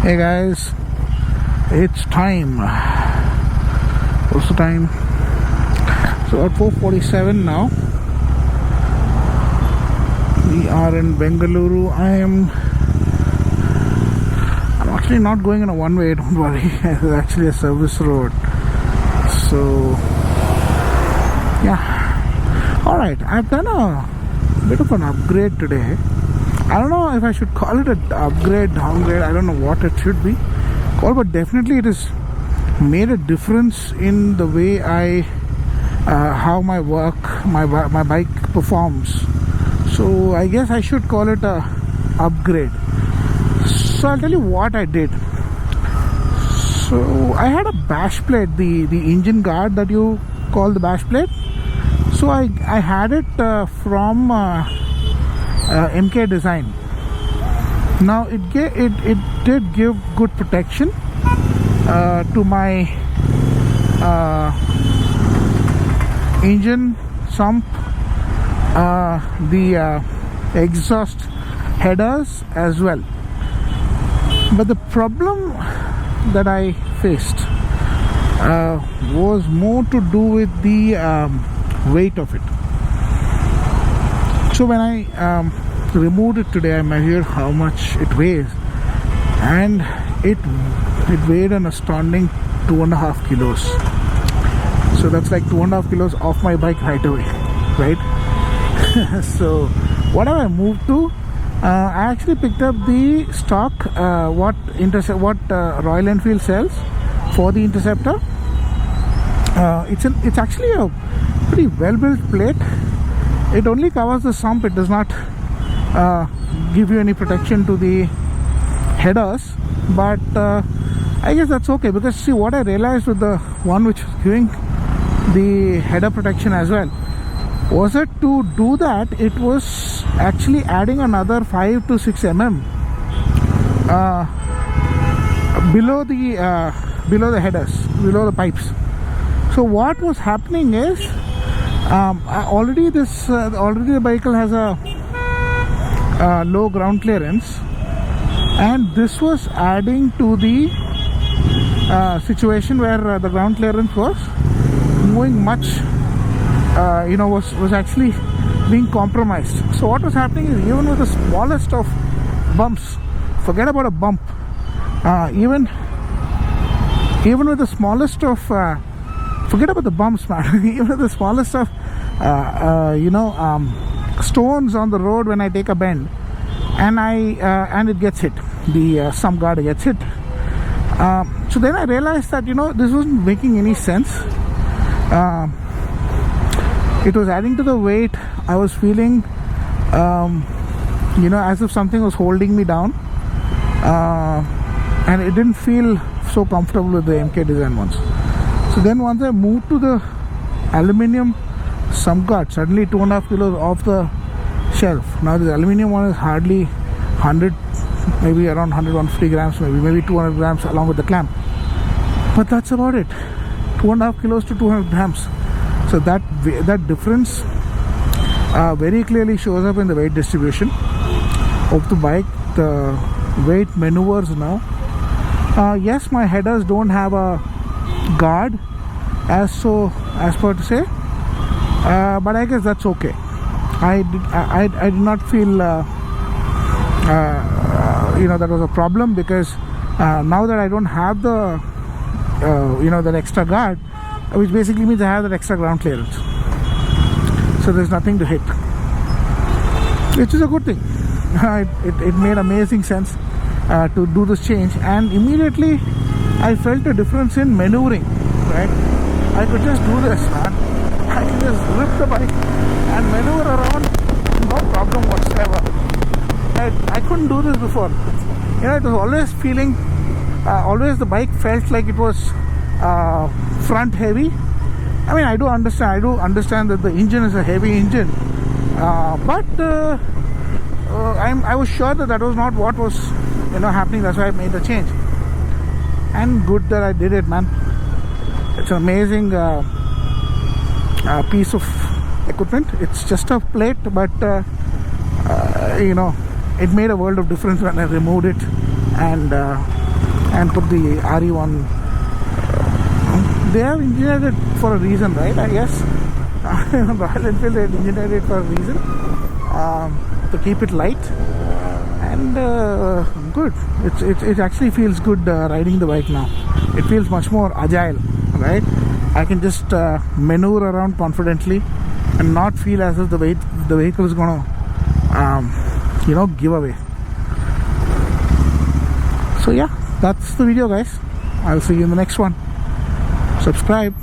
Hey guys, it's time. What's the time? So at 4:47 now. We are in Bengaluru. I'm actually not going in a one-way. Don't worry. It's actually a service road. So yeah. All right. I've done a bit of an upgrade today. I don't know if I should call it an upgrade, downgrade. I don't know what it should be called, but definitely it has made a difference in the way how my bike performs. So I guess I should call it a upgrade. So I'll tell you what I did. So I had a bash plate, the engine guard that you call the bash plate. So I had it from MK Design. Now it did give good protection to my engine, sump, the exhaust headers as well. But the problem that I faced was more to do with the weight of it. So when I removed it today, I measured how much it weighs, and it weighed an astounding 2.5 kilos. So that's like 2.5 kilos off my bike right away, right? So what have I moved to? I actually picked up the stock what Royal Enfield sells for the Interceptor. It's actually a pretty well built plate. It only covers the sump. It does not give you any protection to the headers, but I guess that's okay, because see, what I realized with the one which was giving the header protection as well was that to do that it was actually adding another 5 to 6 mm below the headers, below the pipes. So what was happening is already the vehicle has a low ground clearance, and this was adding to the situation where the ground clearance was moving much, was actually being compromised. So what was happening is, even with the smallest of bumps, forget about a bump, even with the smallest of forget about the bumps, man. Even with the smallest of stones on the road, when I take a bend and it gets hit, the sump guard gets hit. So then I realized that this wasn't making any sense. It was adding to the weight. I was feeling as if something was holding me down, and it didn't feel so comfortable with the MK Design ones. So then once I moved to the aluminium sump guard, suddenly 2.5 kilos off the shelf. Now the aluminium one is hardly 100, maybe around 150 grams, maybe 200 grams along with the clamp. But that's about it. 2.5 kilos to 200 grams. So that difference very clearly shows up in the weight distribution of the bike. The weight maneuvers now. Yes, my headers don't have a guard as per to say, but I guess that's okay. I did not feel that was a problem, because now that I don't have the that extra guard, which basically means I have that extra ground clearance, so there's nothing to hit, which is a good thing. It made amazing sense to do this change, and immediately I felt a difference in maneuvering, right? I could just do this, man. I could just rip the bike and maneuver around, no problem whatsoever. I couldn't do this before. It was always feeling, always the bike felt like it was front heavy. I mean, I do understand that the engine is a heavy engine, but I was sure that was not what was happening. That's why I made the change, and good that I did it, man. It's an amazing piece of equipment. It's just a plate, but it made a world of difference when I removed it, and and put the RE1. They have engineered it for a reason, right? I guess Royal Enfield, they engineered it for a reason, to keep it light and good. It actually feels good riding the bike now. It feels much more agile, right? I can just maneuver around confidently and not feel as if the vehicle is gonna give away. So yeah, that's the video, guys. I'll see you in the next one. Subscribe.